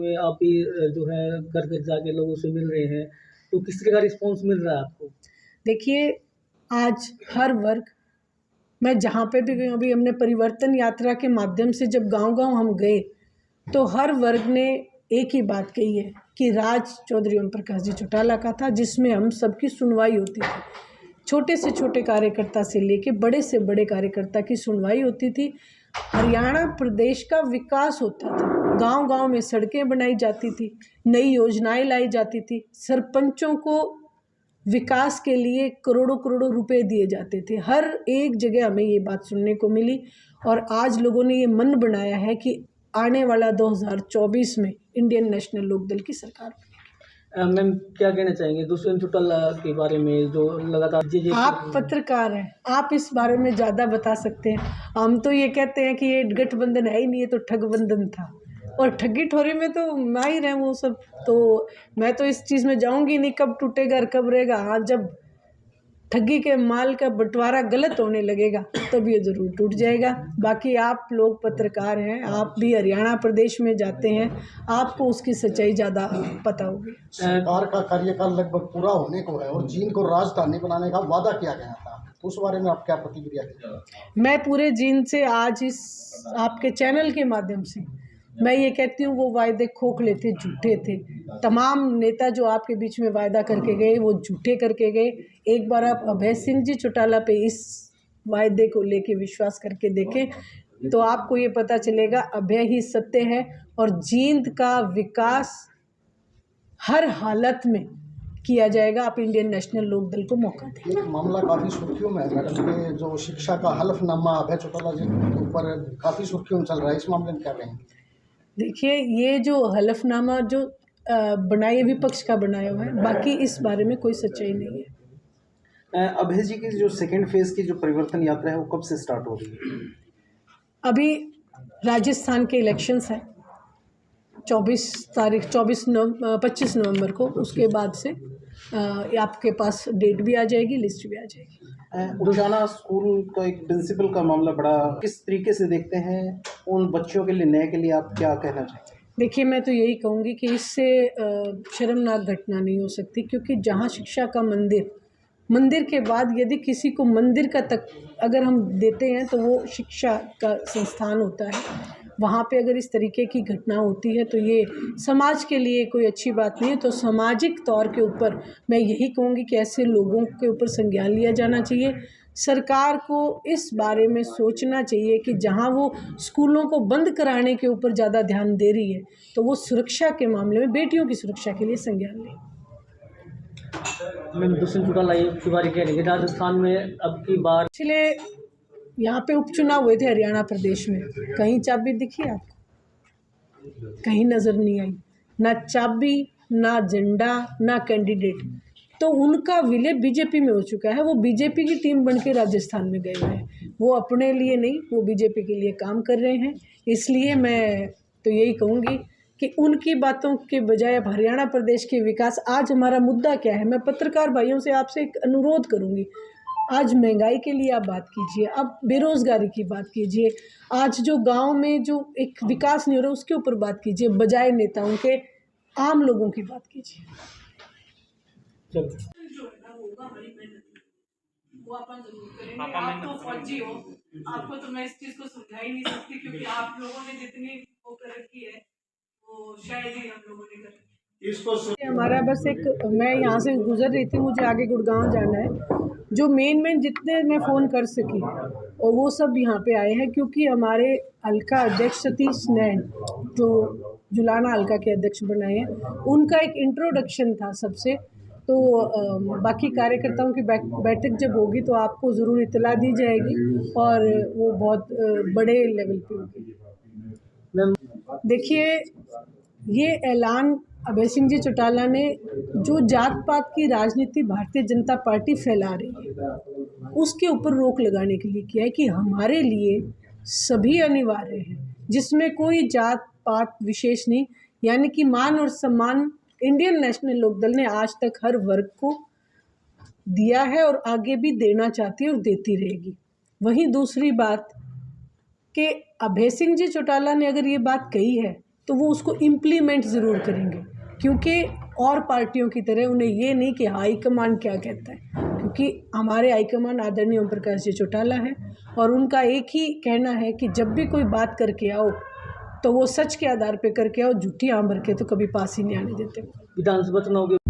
में आप भी जो है घर घर जाके लोगों से मिल रहे हैं, तो किस तरह का रिस्पॉन्स मिल रहा है आपको? देखिए, आज हर वर्ग, मैं जहाँ पे भी गई हूँ, अभी हमने परिवर्तन यात्रा के माध्यम से जब गांव-गांव हम गए, तो हर वर्ग ने एक ही बात कही है कि राज चौधरी ओम प्रकाश जी चौटाला का था, जिसमें हम सबकी सुनवाई होती थी। छोटे से छोटे कार्यकर्ता से लेके बड़े से बड़े कार्यकर्ता की सुनवाई होती थी। हरियाणा प्रदेश का विकास होता था, गांव-गांव में सड़कें बनाई जाती थी, नई योजनाएं लाई जाती थी, सरपंचों को विकास के लिए करोड़ों करोड़ों रुपए दिए जाते थे। हर एक जगह हमें ये बात सुनने को मिली और आज लोगों ने ये मन बनाया है कि आने वाला 2024 में इंडियन नेशनल लोकदल की सरकार बनेगी। मैम क्या कहना चाहेंगे दुष्यंत चौटाला के बारे में जो लगातार जी आप पत्रकार हैं, आप इस बारे में ज़्यादा बता सकते हैं। हम तो ये कहते हैं कि ये गठबंधन है ही नहीं, ये तो ठगबंधन था और ठगी ठोरी में तो माहिर हैं वो सब। तो मैं तो इस चीज़ में जाऊंगी नहीं, कब टूटेगा और कब रहेगा। हाँ, जब ठगी के माल का बंटवारा गलत होने लगेगा तब ये ज़रूर टूट जाएगा। बाकी आप लोग पत्रकार हैं, आप भी हरियाणा प्रदेश में जाते हैं, आपको उसकी सच्चाई ज़्यादा पता होगी। सरकार का कार्यकाल लगभग पूरा होने को है और जींद को राजधानी बनाने का वादा किया गया था, तो उस बारे में आप क्या प्रतिक्रिया देंगे? मैं पूरे जींद से आज इस आपके चैनल के माध्यम से मैं ये कहती हूँ, वो वायदे खोखले थे, झूठे थे। तमाम नेता जो आपके बीच में वायदा करके गए वो झूठे करके गए। एक बार आप अभय सिंह जी चौटाला पे इस वायदे को लेके विश्वास करके देखें तो आपको ये पता चलेगा अभय ही सत्य है और जींद का विकास हर हालत में किया जाएगा। आप इंडियन नेशनल लोकदल को मौका दें। एक मामला काफ़ी सुर्खियों में है मैडम के जो शिक्षा का हलफनामा अभय चौटाला जी के ऊपर काफ़ी सुर्खियों में चल रहा है, इस मामले में क्या कहेंगे? देखिए, ये जो हलफनामा जो बनाया विपक्ष का बनाया हुआ है, बाकी इस बारे में कोई सच्चाई नहीं है। अभय जी की जो सेकेंड फेज की जो परिवर्तन यात्रा है वो कब से स्टार्ट हो रही है? अभी राजस्थान के इलेक्शंस हैं 25 नवंबर को, उसके बाद से आपके पास डेट भी आ जाएगी, लिस्ट भी आ जाएगी। उजाला स्कूल का एक प्रिंसिपल का मामला बड़ा किस तरीके से देखते हैं, उन बच्चों के लिए नए के लिए आप क्या कहना चाहते हैं? देखिए, मैं तो यही कहूँगी कि इससे शर्मनाक घटना नहीं हो सकती, क्योंकि जहाँ शिक्षा का मंदिर के बाद यदि किसी को मंदिर का तक अगर हम देते हैं तो वो शिक्षा का संस्थान होता है। वहाँ पे अगर इस तरीके की घटना होती है तो ये समाज के लिए कोई अच्छी बात नहीं है। तो सामाजिक तौर के ऊपर मैं यही कहूँगी कि ऐसे लोगों के ऊपर संज्ञान लिया जाना चाहिए। सरकार को इस बारे में सोचना चाहिए कि जहाँ वो स्कूलों को बंद कराने के ऊपर ज़्यादा ध्यान दे रही है तो वो सुरक्षा के मामले में बेटियों की सुरक्षा के लिए संज्ञान लें। मैम दुष्यंत चौटाला के बारे कह रही है राजस्थान में अब की बार पिछले यहाँ पे उपचुनाव हुए थे हरियाणा प्रदेश में, कहीं चाबी दिखी आपको? कहीं नज़र नहीं आई, ना चाबी, ना झंडा, ना कैंडिडेट। तो उनका विलय बीजेपी में हो चुका है। वो बीजेपी की टीम बन के राजस्थान में गए हुए हैं, वो अपने लिए नहीं, वो बीजेपी के लिए काम कर रहे हैं। इसलिए मैं तो यही कहूँगी कि उनकी बातों के बजाय अब हरियाणा प्रदेश के विकास, आज हमारा मुद्दा क्या है, मैं पत्रकार भाइयों से आपसे एक अनुरोध करूँगी, आज महंगाई के लिए आप बात कीजिए, अब बेरोज़गारी की बात कीजिए, आज जो गांव में जो एक विकास नहीं हो रहा उसके ऊपर बात कीजिए, बजाय नेताओं के आम लोगों की बात कीजिए। वो अपन जरूर करेंगे। आप तो फौजी हो, आपको तो मैं इस चीज़ को समझा ही नहीं सकती, क्योंकि आप लोगों ने जितनी वो कर रखी है वो शायद ही हम लोगों ने कर। हमारा बस एक, मैं यहाँ से गुजर रही थी, मुझे आगे गुड़गांव जाना है, जो मेन जितने मैं फ़ोन कर सकी और वो सब यहाँ पे आए हैं, क्योंकि हमारे हल्का अध्यक्ष सतीश नैन जो जुलाना हल्का के अध्यक्ष बनाए हैं, उनका एक इंट्रोडक्शन था सबसे। तो बाकी कार्यकर्ताओं की बैठक जब होगी तो आपको ज़रूर इत्तला दी जाएगी और वो बहुत बड़े लेवल पे होगी। देखिए, ये ऐलान अभय सिंह जी चौटाला ने जो जात पात की राजनीति भारतीय जनता पार्टी फैला रही है उसके ऊपर रोक लगाने के लिए किया है कि हमारे लिए सभी अनिवार्य है, जिसमें कोई जात पात विशेष नहीं, यानी कि मान और सम्मान इंडियन नेशनल लोकदल ने आज तक हर वर्ग को दिया है और आगे भी देना चाहती है और देती रहेगी। वहीं दूसरी बात कि अभय सिंह जी चौटाला ने अगर ये बात कही है तो वो उसको इम्प्लीमेंट ज़रूर करेंगे, क्योंकि और पार्टियों की तरह उन्हें ये नहीं कि हाईकमान क्या कहता है, क्योंकि हमारे हाईकमान आदरणीय ओम प्रकाश जी चौटाला है और उनका एक ही कहना है कि जब भी कोई बात करके आओ तो वो सच के आधार पे करके आओ, झूठी आम भर के तो कभी पास ही नहीं आने देते। विधानसभा चुनाव के